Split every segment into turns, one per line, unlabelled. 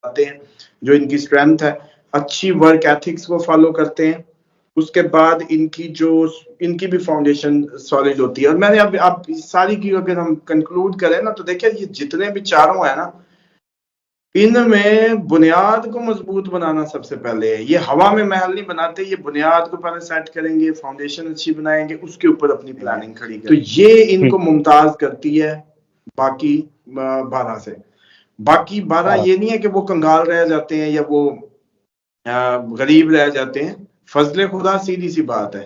आते हैं, जो इनकी स्ट्रेंथ है, अच्छी वर्क एथिक्स को फॉलो करते हैं, उसके बाद इनकी भी फाउंडेशन सॉलिड होती है। और मैंने अब सारी की अगर हम कंक्लूड करें ना, तो देखिए ये जितने भी चारों है ना, इनमें बुनियाद को मजबूत बनाना सबसे पहले है। ये हवा में महल नहीं बनाते, ये बुनियाद को पहले सेट करेंगे, फाउंडेशन अच्छी बनाएंगे, उसके ऊपर अपनी प्लानिंग खड़ी करेंगे। तो ये इनको मुमताज करती है बाकी 12 से। बाकी 12 ये नहीं है कि वो कंगाल रह जाते हैं या वो गरीब रह जाते हैं, फजले खुदा सीधी सी बात है।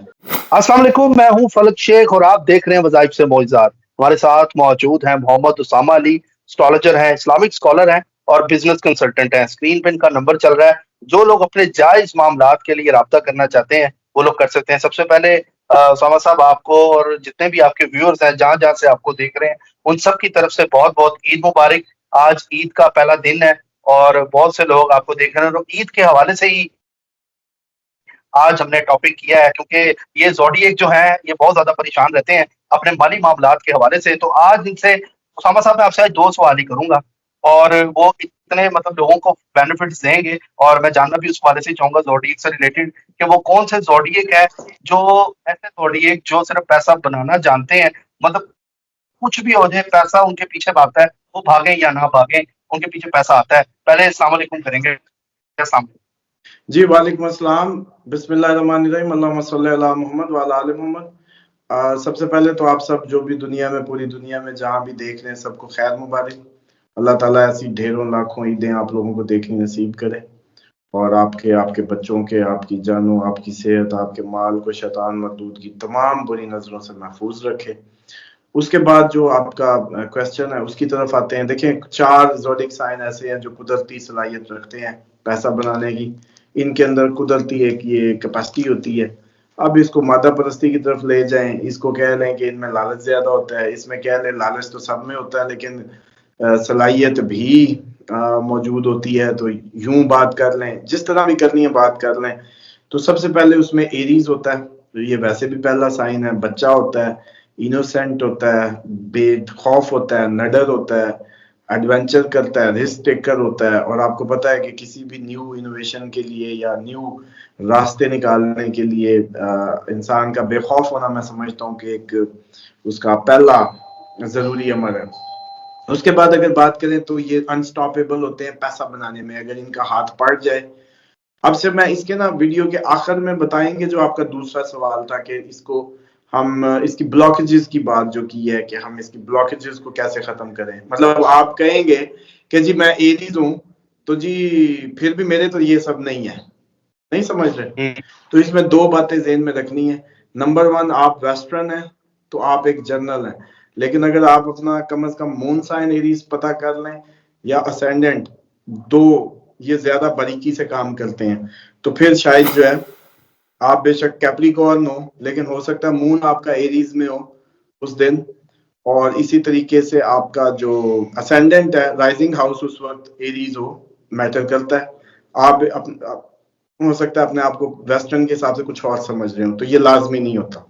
अस्सलाम वालेकुम, मैं हूं फलक शेख और आप देख रहे हैं वज़ाइफ से मौइज़ात। हमारे साथ मौजूद हैं मोहम्मद उसामा अली, एस्ट्रोलॉजर हैं, इस्लामिक स्कॉलर हैं और बिजनेस कंसल्टेंट हैं। स्क्रीन पे इनका नंबर चल रहा है, जो लोग अपने जायज मामलात के लिए राब्ता करना चाहते हैं वो लोग कर सकते हैं। सबसे पहले उसामा साहब, आपको और जितने भी आपके व्यूअर्स हैं जहां जहां से आपको देख रहे हैं, उन सब की तरफ से बहुत बहुत ईद मुबारक। आज ईद का पहला दिन है और बहुत से लोग आपको देख रहे हैं, और ईद के हवाले से ही आज हमने टॉपिक किया है, क्योंकि ये ज़ोडिएक जो है ये बहुत ज्यादा परेशान रहते हैं अपने माली मामलात के हवाले से। तो आज इनसे उसामा साहब, मैं आपसे आज 2 सवाल ही करूंगा और वो इतने मतलब लोगों को बेनिफिट्स देंगे, और मैं जानना भी उस हवाले से चाहूंगा ज़ोडिएक से रिलेटेड कि वो कौन से ज़ोडिएक है, जो ऐसे ज़ोडिएक जो सिर्फ पैसा बनाना जानते हैं, मतलब कुछ भी हो जाए पैसा उनके पीछे भागता है, वो भागे या ना भागे उनके पीछे पैसा आता है। पहले अस्सलाम वालेकुम करेंगे। अस्सलाम
जी वालेकुम अस्सलाम, बिस्मिल्लाहिर्रहमानिर्रहीम, अल्लाहुम्मा सल्ली अला मोहम्मद व अला आले मोहम्मद। सबसे पहले तो आप सब जो भी दुनिया में, पूरी दुनिया में जहाँ भी देख रहे हैं, सबको खैर मुबारक। अल्लाह ताला ऐसी ढेरों लाखों ईदें आप लोगों को देखनी नसीब करे, और आपके बच्चों के, आपकी जानों, आपकी सेहत, आपके माल को शैतान मरदूद की तमाम बुरी नजरों से महफूज रखे। उसके बाद जो आपका क्वेश्चन है उसकी तरफ आते हैं। देखें, 4 ज़ोडिक साइन ऐसे हैं जो कुदरती सलाहियत रखते हैं पैसा बनाने की। इनके अंदर कुदरती एक ये कैपेसिटी होती है। अब इसको मादा परस्ती की तरफ ले जाएं, इसको कह लें कि इनमें लालच ज्यादा होता है, इसमें कह लें लालच तो सब में होता है, लेकिन सलाहियत भी मौजूद होती है। तो यूं बात कर लें, जिस तरह भी करनी है बात कर लें। तो सबसे पहले उसमें एरीज होता है, तो ये वैसे भी पहला साइन है। बच्चा होता है, इनोसेंट होता है, बेखौफ होता है, नडर होता है, एडवेंचर करता है, रिस्क टेकर होता है। और आपको पता है कि किसी भी न्यू इनोवेशन के लिए या न्यू रास्ते निकालने के लिए इंसान का बेखौफ होना, मैं समझता हूँ कि एक उसका पहला जरूरी अमल है। उसके बाद अगर बात करें तो ये अनस्टॉपेबल होते हैं पैसा बनाने में, अगर इनका हाथ पड़ जाए। अब से मैं इसके ना वीडियो के आखिर में बताएंगे जो आपका दूसरा सवाल था, कि इसको हम इसकी ब्लॉकेजेस की बात जो की है, कि हम इसकी ब्लॉकेजेस को कैसे खत्म करें। मतलब आप कहेंगे कि जी मैं एरीज हूं, तो जी फिर भी मेरे तो ये सब नहीं है, नहीं समझ रहे। तो इसमें 2 बातें ज़हन में रखनी है। नंबर 1, आप वेस्टर्न है तो आप एक जर्नल है, लेकिन अगर आप अपना कम से कम मून साइन एरीज पता कर लें या असेंडेंट, 2 ये ज्यादा बारीकी से काम करते हैं, तो फिर शायद जो है आप बेशक कैप्रिकॉर्न हो, लेकिन हो सकता है मून आपका एरीज में हो उस दिन। और इसी तरीके से आपका जो असेंडेंट है, राइजिंग हाउस उस वक्त एरीज हो, मैटर करता है। आप हो सकता है अपने आप को वेस्टर्न के हिसाब से कुछ और समझ रहे हो, तो ये लाजमी नहीं होता।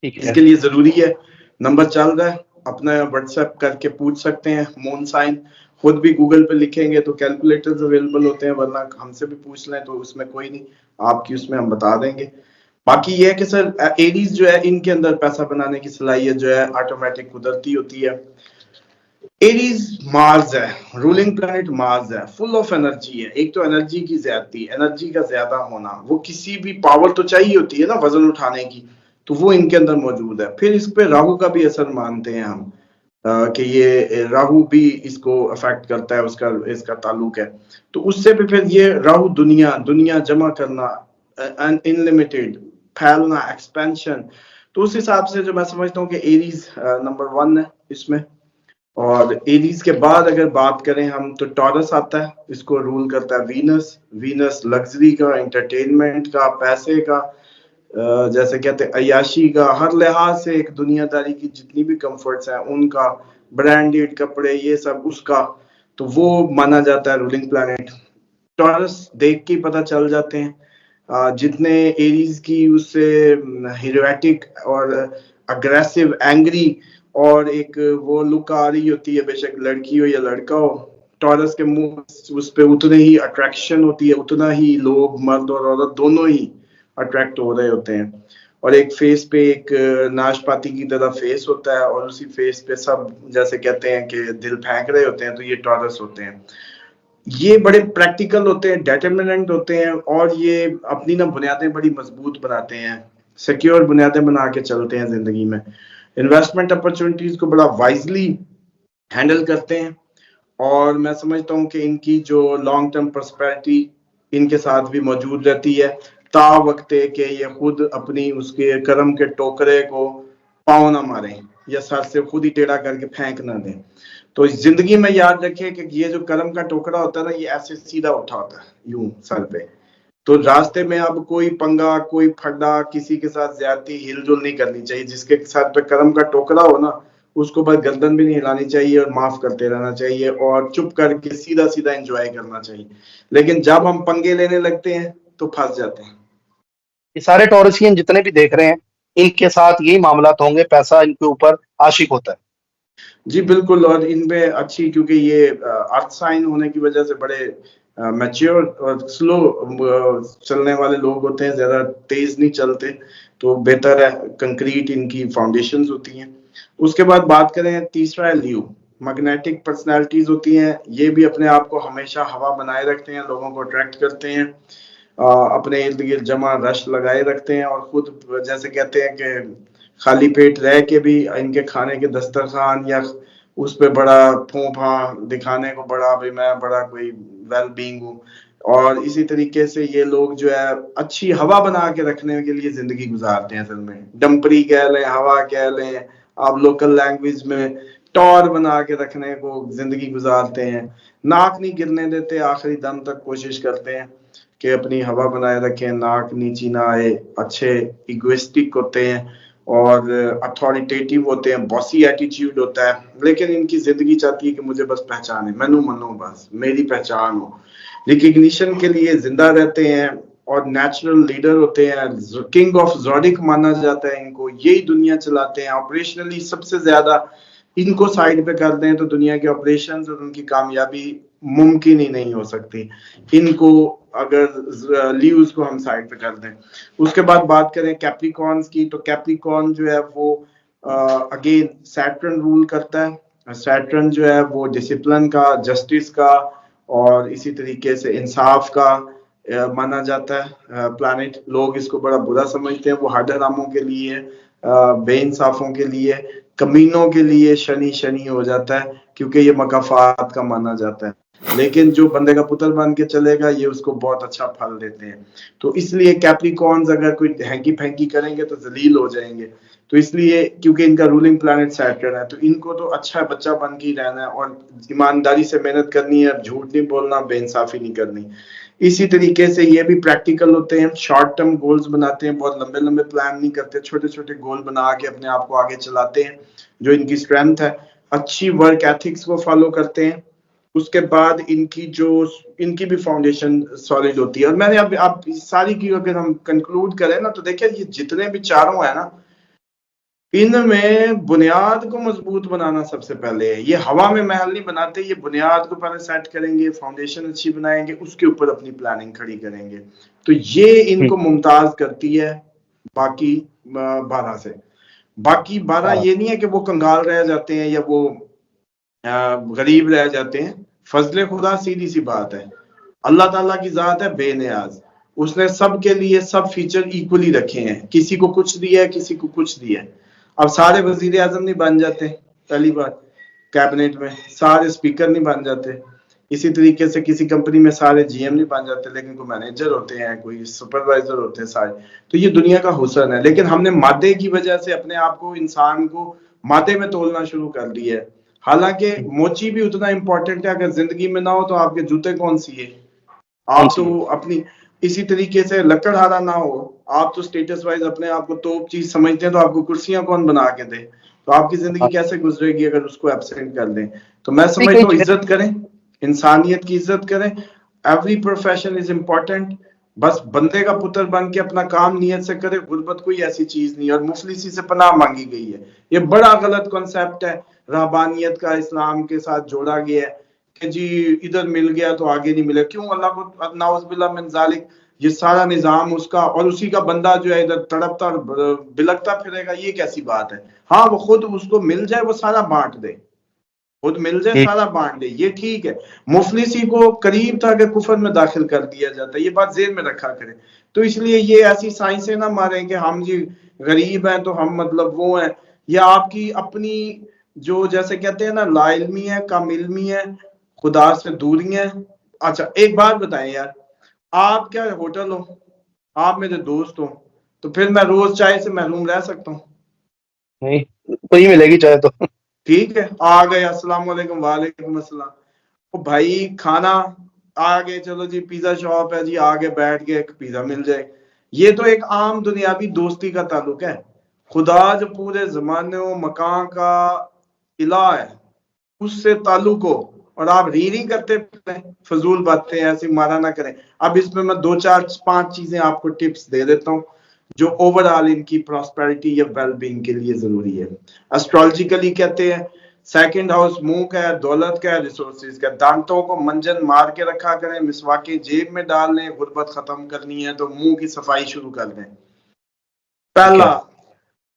इसके लिए जरूरी है, नंबर चल रहा है, अपना व्हाट्सएप करके पूछ सकते हैं मून साइन। खुद भी गूगल पे लिखेंगे तो कैलकुलेटर्स अवेलेबल होते हैं, वरना हमसे भी पूछ लें तो उसमें कोई नहीं, आपकी उसमें हम बता देंगे। बाकी ये है कि सर एरीज जो है, इनके अंदर पैसा बनाने की सलाहियत जो है ऑटोमेटिक कुदरती होती है। एरीज मार्स है, रूलिंग प्लैनेट मार्स है, फुल ऑफ एनर्जी है। एक तो एनर्जी की ज्यादती, एनर्जी का ज्यादा होना, वो किसी भी पावर तो चाहिए होती है ना वजन उठाने की, तो वो इनके अंदर मौजूद है। फिर इस पे राहु का भी असर मानते हैं हम, कि ये राहु भी इसको अफेक्ट करता है, उसका इसका ताल्लुक है। तो उससे भी फिर ये राहु दुनिया जमा करना, अनलिमिटेड फैलना, एक्सपेंशन। तो उस हिसाब से जो मैं समझता हूँ कि एरीज नंबर 1 है इसमें। और एरीज के बाद अगर बात करें हम, तो टॉरस आता है, इसको रूल करता है वीनस। वीनस लग्जरी का, एंटरटेनमेंट का, पैसे का, जैसे कहते हैं अयाशी का, हर लिहाज से एक दुनियादारी की जितनी भी कंफर्ट्स हैं उनका, ब्रांडेड कपड़े ये सब उसका, तो वो माना जाता है रूलिंग प्लैनेट। टॉरस देख के पता चल जाते हैं, जितने एरीज की उससे हीरोएटिक और अग्रेसिव, एंग्री और एक वो लुक आ रही होती है, बेशक लड़की हो या लड़का हो, टॉरस के मुंह उस पे उतने ही अट्रैक्शन होती है, उतना ही लोग मर्द और औरत दोनों ही अट्रैक्ट हो रहे होते हैं। और एक फेस पे एक नाशपाती की तरह फेस होता है और उसी फेस पे सब जैसे कहते हैं कि दिल फेंक रहे होते हैं, तो ये टॉरस होते हैं। ये बड़े प्रैक्टिकल होते हैं, डिटरमिनेंट होते हैं और ये अपनी ना बुनियादें बड़ी मजबूत बनाते हैं, सिक्योर बुनियादें बना के चलते हैं जिंदगी में। इन्वेस्टमेंट अपॉर्चुनिटीज को बड़ा वाइजली हैंडल करते हैं और मैं समझता हूँ कि इनकी जो लॉन्ग टर्म प्रॉस्पेरिटी इनके साथ भी मौजूद रहती है, ता वक्ते के ये खुद अपनी उसके कर्म के टोकरे को पाँव ना मारें या सर से खुद ही टेढ़ा करके फेंक ना दें। तो इस जिंदगी में याद रखें कि ये जो कर्म का टोकरा होता है ना, ये ऐसे सीधा उठा होता है यूं सर पे। तो रास्ते में अब कोई पंगा, कोई फड्डा, किसी के साथ ज्यादती, हिलजुल नहीं करनी चाहिए। जिसके साथ पे कर्म का टोकरा हो ना, उसको बस गर्दन भी नहीं हिलानी चाहिए और माफ करते रहना चाहिए और चुप करके सीधा सीधा एंजॉय करना चाहिए। लेकिन जब हम पंगे लेने लगते हैं तो फंस जाते हैं।
ये सारे टॉरसियन जितने भी देख रहे हैं, इनके साथ यही मामलात होंगे, पैसा इनके ऊपर आशिक होता है।
जी बिल्कुल, और इनमें अच्छी, क्योंकि ये अर्थ साइन होने की वजह से बड़े मैच्योर और स्लो चलने वाले लोग होते हैं, ज्यादा तेज नहीं चलते, तो बेहतर है। कंक्रीट इनकी फाउंडेशंस होती हैं। उसके बाद बात करें, तीसरा है लियो। मैग्नेटिक पर्सनालिटीज होती हैं, ये भी अपने आप को हमेशा हवा बनाए रखते हैं, लोगों को अट्रैक्ट करते हैं, अपने इर्द गिर्द जमा रश लगाए रखते हैं और खुद जैसे कहते हैं कि खाली पेट रह के भी इनके खाने के दस्तरखान या उस पे बड़ा फूफा दिखाने को, बड़ा भाई मैं बड़ा कोई वेल बीइंग हूँ। और इसी तरीके से ये लोग जो है अच्छी हवा बना के रखने के लिए जिंदगी गुजारते हैं। असल में डंपरी कह लें, हवा कह लें, आप लोकल लैंग्वेज में टॉर बना के रखने को जिंदगी गुजारते हैं। नाक नहीं गिरने देते, आखिरी दम तक कोशिश करते हैं कि अपनी हवा बनाए रखें, नाक नीची ना आए। अच्छे इगोइस्टिक होते हैं और अथॉरिटेटिव होते हैं, बॉसी एटीट्यूड होता है। लेकिन इनकी जिंदगी चाहती है कि मुझे बस पहचाने, मैनू मनो, बस मेरी पहचान हो। रिकग्निशन के लिए जिंदा रहते हैं और नेचुरल लीडर होते हैं। किंग ऑफ जोडिक माना जाता है इनको, यही दुनिया चलाते हैं। ऑपरेशनली सबसे ज्यादा इनको साइड पे कर दें तो दुनिया के ऑपरेशंस और उनकी कामयाबी मुमकिन ही नहीं हो सकती। इनको अगर लीव्स को हम साइड पे कर दें। उसके बाद बात करें कैप्रिकॉर्न्स की, तो कैप्रिकॉर्न जो है वो अगेन सैटर्न रूल करता है। सैटर्न जो है वो डिसिप्लिन का, जस्टिस का और इसी तरीके से इंसाफ का माना जाता है प्लैनेट। लोग इसको बड़ा बुरा समझते हैं, वो हद हरामों के लिए, बेइंसाफों के लिए, कमीनों के लिए शनि शनि हो जाता है, क्योंकि ये मकाफात का माना जाता है। लेकिन जो बंदे का पुत्र बन के चलेगा, ये उसको बहुत अच्छा फल देते हैं। तो इसलिए कैप्रिकॉर्न्स अगर कोई हैंकी फैंकी करेंगे तो जलील हो जाएंगे। तो इसलिए क्योंकि इनका रूलिंग प्लैनेट सैटर्न है, तो इनको तो अच्छा बच्चा बन के ही रहना है और ईमानदारी से मेहनत करनी है, झूठ नहीं बोलना, बेइंसाफी नहीं करनी। इसी तरीके से ये भी प्रैक्टिकल होते हैं, शॉर्ट टर्म गोल्स बनाते हैं, बहुत लंबे लंबे प्लान नहीं करते, छोटे छोटे गोल बना के अपने आप को आगे चलाते हैं, जो इनकी स्ट्रेंथ है। अच्छी वर्क एथिक्स को फॉलो करते हैं। उसके बाद इनकी भी फाउंडेशन सॉलिड होती है। और मैंने अब आप सारी की अगर हम कंक्लूड करें ना, तो देखिए ये जितने भी चारों है ना, इनमें बुनियाद को मजबूत बनाना सबसे पहले है। ये हवा में महल नहीं बनाते, ये बुनियाद को पहले सेट करेंगे, फाउंडेशन अच्छी बनाएंगे, उसके ऊपर अपनी प्लानिंग खड़ी करेंगे। तो ये इनको मुमताज करती है बाकी 12 से। बाकी 12 ये नहीं है कि वो कंगाल रह जाते हैं या वो गरीब रह जाते हैं। फजले खुदा सीधी सी बात है, अल्लाह ताला की जात है बेनियाज, उसने सबके लिए सब फीचर इक्वली रखे हैं, किसी को कुछ दिया है, किसी को कुछ दिया है। अब सारे वजीर आजम नहीं बन जाते, पहली बात, कैबिनेट में सारे स्पीकर नहीं बन जाते। इसी तरीके से किसी कंपनी में सारे जीएम नहीं बन जाते, लेकिन कोई मैनेजर होते हैं, कोई सुपरवाइजर होते हैं सारे। तो ये दुनिया का हुस्न है। लेकिन हमने मादे की वजह से अपने आप को, इंसान को मादे में तोलना शुरू कर दिया है। हालांकि मोची भी उतना इंपॉर्टेंट है, अगर जिंदगी में ना हो तो आपके जूते कौन सिए। आप तो अपनी इसी तरीके से लकड़हारा ना हो, आप तो स्टेटस वाइज अपने आप को टॉप चीज समझते हैं, तो आपको कुर्सियां कौन बना के दे, तो आपकी जिंदगी कैसे गुजरेगी अगर उसको एब्सेंट कर दें। तो मैं समझता हूँ इज्जत करें, इंसानियत की इज्जत करें। एवरी प्रोफेशन इज इम्पोर्टेंट, बस बंदे का पुत्र बन के अपना काम नियत से करे। गुर्बत कोई ऐसी चीज नहीं और मुफलिसी से पनाह मांगी गई है। ये बड़ा गलत कॉन्सेप्ट है, रहबानियत का इस्लाम के साथ जोड़ा गया है कि जी इधर मिल गया तो आगे नहीं मिला, क्यों? अल्लाह को नाउज़ुबिल्लाह मिन ज़ालिक, ये सारा निजाम उसका और उसी का बंदा जो है इधर तड़पता और बिलकता फिरेगा, ये कैसी बात है? हाँ, वो खुद उसको मिल जाए, वो सारा बांट दे, खुद मिल जाए
ठीक।
सारा बांट दे, ये ठीक है। मुफलिसी को करीब था कि कुफर में दाखिल कर दिया जाता है, ये बात जेहन में रखा करें। तो इसलिए ये ऐसी साइंसें ना मारें कि हम जी गरीब हैं तो हम मतलब वो हैं, या आपकी अपनी जो जैसे कहते हैं ना लाइल्मी है, कम इल्मी है, खुदा से दूरी है। अच्छा एक बात बताएं यार, आप क्या होटल हो, आप मेरे दोस्त हो, तो फिर मैं रोज चाय से महरूम रह सकता हूँ?
नहीं, वही मिलेगी चाहे तो।
ठीक है, आ गए अस्सलाम वालेकुम, वालेकुम अस्सलाम। ओ भाई खाना आ गए, चलो जी पिज्जा शॉप है जी, आगे बैठ के एक पिज्जा मिल जाए, ये तो एक आम दुनियावी दोस्ती का ताल्लुक है। खुदा जो पूरे जमाने व मकान का इला है, उससे ताल्लुक हो, और आप री करते फिरें, फजूल बातें ऐसी मारा ना करें। अब इसमें मैं दो चार पांच चीजें आपको टिप्स दे देता हूँ जो ओवरऑल इनकी प्रॉस्पेरिटी या वेलबींग के लिए जरूरी है। एस्ट्रोलॉजिकली कहते हैं सेकंड हाउस मुंह का है, दौलत का है, रिसोर्सेज का। दांतों को मंजन मार के रखा करें, मिसवाके जेब में डाल लें, गुर्बत खत्म करनी है तो मुंह की सफाई शुरू कर दें,
ठीक
पहला।
है।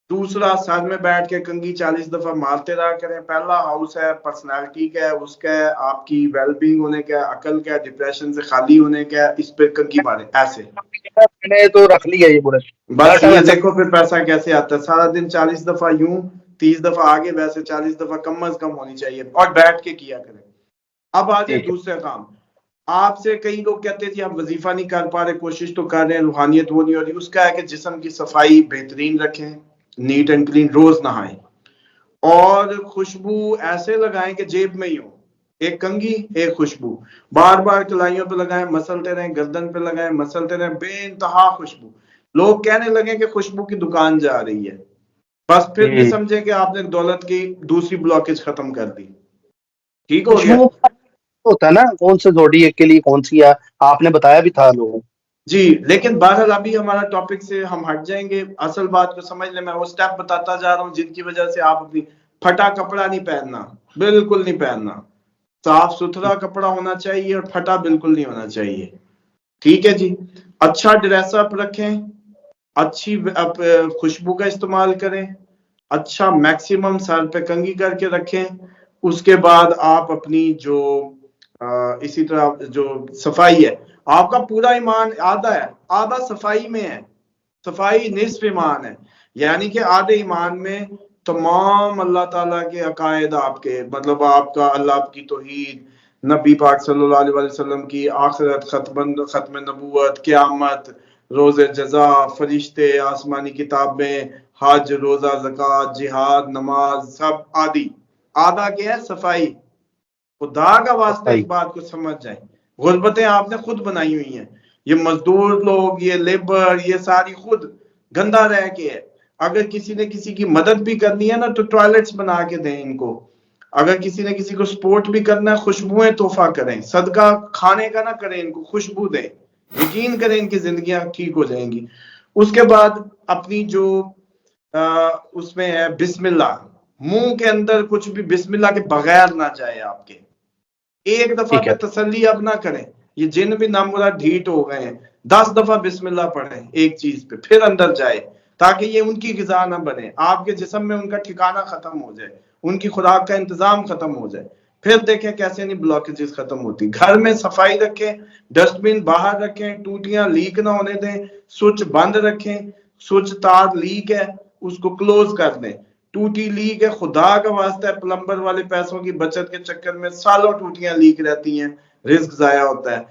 दूसरा, सर में बैठ के कंघी 40 दफा मारते रहा करें। पहला हाउस है पर्सनालिटी का है, उसका है आपकी वेलबींग होने का, अकल का, डिप्रेशन से खाली होने का, इस पे कंघी मारे ऐसे।
मैंने तो रख लिया ये पूरा,
बस
डाटा
ये
वैसा।
देखो फिर पैसा कैसे आता है, सारा दिन 40 दफा यूं, 30 दफा आगे, वैसे 40 दफा कम अज कम होनी चाहिए, और बैठ के किया करें। अब आ जाए
ठीक है।
दूसरा काम। आपसे कई लोग कहते हैं जी आप वजीफा नहीं कर पा रहे, कोशिश तो कर रहे हैं, रूहानियत वो नहीं हो रही। उसका है कि जिस्म की सफाई बेहतरीन रखें, नीट एंड क्लीन, रोज नहाएं, और खुशबू ऐसे लगाएं कि जेब में ही हो। एक कंघी, एक खुशबू, बार बार कलाइयों पे लगाएं, मसलते रहें, गर्दन पे लगाएं, मसलते रहें, बेइंतहा खुशबू। लोग कहने लगे कि खुशबू की दुकान जा रही है, बस फिर नहीं
हम्म।
समझे कि आपने दौलत की दूसरी ब्लॉकेज खत्म कर दी। ठीक हो गया?
खुशबू होता है ना, कौन से जोड़ी के लिए कौन सी है, आपने बताया भी था लोगों को।
जी, लेकिन बहरहाल अभी हमारा टॉपिक से हम हट जाएंगे, असल बात को समझ ले। मैं वो स्टेप बताता जा रहा हूँ जिनकी वजह से आप अपनी फटा कपड़ा नहीं पहनना, बिल्कुल नहीं पहनना। साफ सुथरा कपड़ा होना चाहिए और फटा बिल्कुल नहीं होना चाहिए। ठीक है जी। अच्छा ड्रेसअप रखें, अच्छी खुशबू का इस्तेमाल करें, अच्छा मैक्सिमम सर पे कंघी करके रखें। उसके बाद आप अपनी जो इसी तरह जो सफाई है, आपका पूरा ईमान आधा है, आधा सफाई में है, सफाई निस्फ ईमान है। यानी कि आधे ईमान में तमाम अल्लाह ताला के अकायद आपके, मतलब आपका अल्लाह की तौहीद, नबी पाक सल्लल्लाहु अलैहि वसल्लम की आखिरत, खत्म नबूवत, क़यामत, रोज़े जज़ा, फरिश्ते, आसमानी किताबें, हज, रोज़ा, ज़कात, जिहाद, नमाज, सब आदि। आधा क्या है? सफाई। खुदा का वास्ता
सही।
इस बात को समझ जाए, गुर्बतें आपने खुद बनाई हुई हैं। ये मजदूर लोग, ये लेबर, ये सारी खुद गंदा रह के है। अगर किसी ने किसी की मदद भी करनी है ना तो टॉयलेट्स बना के दें इनको। अगर किसी ने किसी को सपोर्ट भी करना है, खुशबुएं तोहफा करें, सदका खाने का ना करें, इनको खुशबू दें, यकीन करें इनकी जिंदगियां ठीक हो जाएंगी। उसके बाद अपनी जो उसमें है बिस्मिल्लाह, मुंह के अंदर कुछ भी बिस्मिल्लाह के बगैर ना जाए आपके। एक दफा
ठीक
पे
है।
तसल्ली अब ना करें, ये जिन भी नामुरा ढीठ हो गए हैं, 10 दफा बिस्मिल्लाह पढ़ें एक चीज पे, फिर अंदर जाए, ताकि ये उनकी गिजा ना बने, आपके जिस्म में उनका ठिकाना खत्म हो जाए, उनकी खुराक का इंतजाम खत्म हो जाए। फिर देखें कैसे नहीं ब्लॉकेजेस खत्म होती। घर में सफाई रखें, डस्टबिन बाहर रखें, टूटियां लीक ना होने दें, स्विच बंद रखें, स्विच तार लीक है उसको क्लोज कर दें। टूटी लीक है, खुदा का वास्ता है, प्लम्बर वाले पैसों की बचत के चक्कर में सालों टूटियां लीक रहती हैं, रिस्क जाया होता है।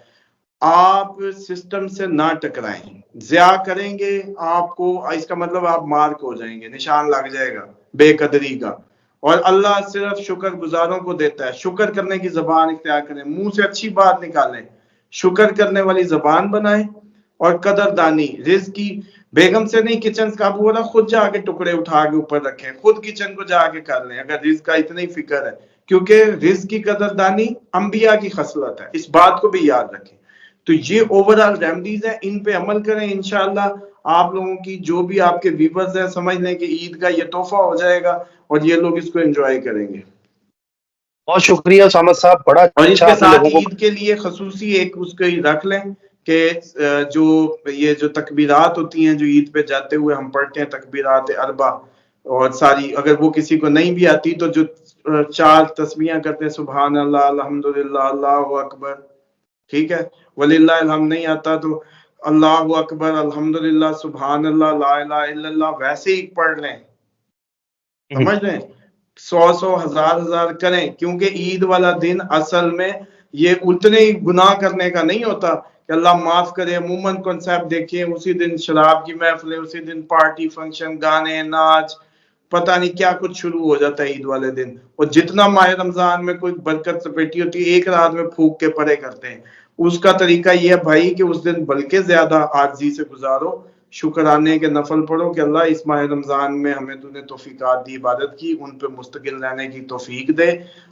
आप सिस्टम से ना टकराएं, ज्या करेंगे आपको, इसका मतलब आप मार्क हो जाएंगे, निशान लग जाएगा बेकदरी का। और अल्लाह सिर्फ शुक्र गुजारों को देता है। शुक्र करने की जबान इख्तियार करें, मुंह से अच्छी बात निकालें, शुक्र करने वाली जबान बनाएं, और कदरदानी रिज्क की। बेगम से नहीं किचन काबू हो रहा, खुद जाके टुकड़े उठा के ऊपर रखें, खुद किचन को जाके कर लें अगर रिज्क का इतनी फिक्र है, क्योंकि रिज्क की कदरदानी अंबिया की खसलत है, इस बात को भी याद रखें। तो ये ओवरऑल रेमडीज है, इन पे अमल करें, इंशाल्लाह आप लोगों की जो भी आपके व्यूवर्स हैं समझ लें कि ईद का ये तोहफा हो जाएगा और ये लोग इसको एंजॉय करेंगे।
बहुत शुक्रिया उसामा साहब, बड़ा
और
अच्छा
इसके
आपने
साथ
लोगों को।
ईद के लिए खसूसी एक उसको ही रख लें कि जो ये जो तकबीरात होती हैं जो ईद पे जाते हुए हम पढ़ते हैं तकबीरात अरबा, और सारी अगर वो किसी को नहीं भी आती तो जो चार तस्बीहां करते हैं, सुभान अल्लाह, अल्हम्दुलिल्लाह, अल्लाहु अकबर, ठीक है, वलिल्लाह हम नहीं आता तो अल्लाहु अकबर, अल्हम्दुलिल्लाह, सुभान अल्लाह, ला इलाहा इल्लल्लाह, वैसे ही पढ़ लें।
हम्म,
समझ रहे हैं? 100-100 हजार-हजार करें, क्योंकि ईद वाला दिन असल में ये उतने ही गुनाह करने का नहीं होता कि अल्लाह माफ करे। अमूमन कॉन्सेप्ट देखिए, उसी दिन शराब की महफिलें, उसी दिन पार्टी फंक्शन, गाने नाच, पता नहीं क्या कुछ शुरू हो जाता है ईद वाले दिन। और जितना माह रमजान में कोई बरकत सपेटी होती है, एक रात में फूक के परे करते हैं। उसका तरीका यह है भाई कि उस दिन बल्कि ज्यादा आजिजी से गुजारो, शुक्राने के नफल पढ़ो कि अल्लाह इस माह रमजान में हमें तूने तौफीकात दी इबादत की, उन पे मुस्तकिल रहने की तौफीक दे,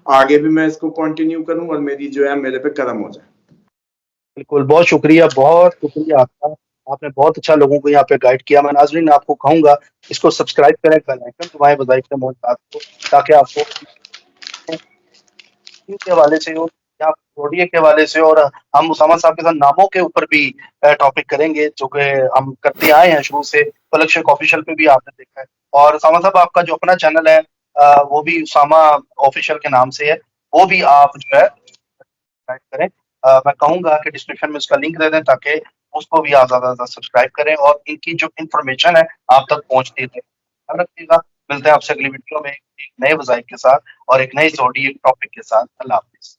आगे भी मैं इसको कंटिन्यू करूं और मेरी जो है मेरे पे करम हो जाए।
बिल्कुल, बहुत शुक्रिया आपका। आपने बहुत अच्छा लोगों को यहाँ पे गाइड किया। मैं नाज़रीन आपको कहूँगा, इसको सब्सक्राइब करें, बेल आइकन दबाएँ वज़ाइफ से मुलाकात को, ताकि आपको दीन के हवाले से हो या रोडिये के हवाले से, और हम उसामा साहब के साथ नामों के ऊपर भी टॉपिक करेंगे, जो कि हम करते आए हैं शुरू से। फलक शेख ऑफिशियल पे भी आपने देखा है। और उसामा साहब, आपका जो अपना चैनल है वो भी उसामा ऑफिशियल के नाम से है, वो भी आप जो है सब्सक्राइब करें। मैं कहूँगा कि डिस्क्रिप्शन में उसका लिंक दे दें, ताकि उसको भी आप ज़्यादा से ज़्यादा सब्सक्राइब करें और इनकी जो इन्फॉर्मेशन है आप तक पहुँचती रहे। ध्यान रखिएगा, मिलते हैं आपसे अगली वीडियो में एक नए वज़ाइफ के साथ और एक नए ज़ोडी टॉपिक के साथ। अल्लाह हाफ़िज़।